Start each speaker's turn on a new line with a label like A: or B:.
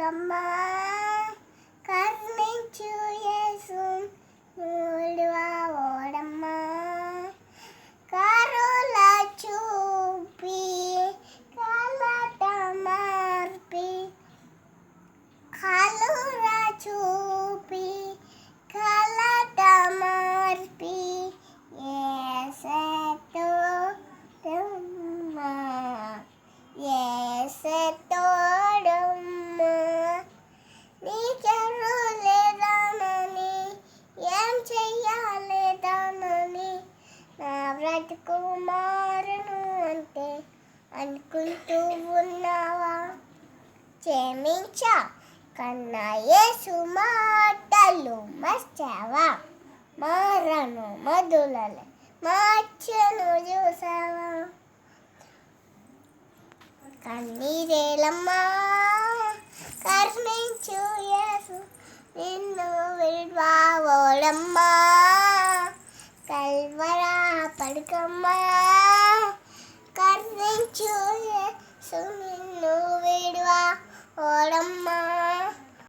A: పడకమ్మా కర్ణించు యేసు ఓడమ్మా కరుల చూపి కలట మార్పి కలుర చూపి కలట మార్పి ఏసెతోడమ్మా నీకెరు లేదానని ఏం చెయ్యాలేదానని నా బ్రతుకు మారును అంటే అనుకుంటూ ఉన్నావా క్షమించా కన్నా యేసు మాటలు మర్చావా మారను మధులలే మార్చను చూసావా కన్నీరేలమ్మా కర్ణించు యేసు నిన్ను విడువడమ్మా కల్వరా పడకమ్మా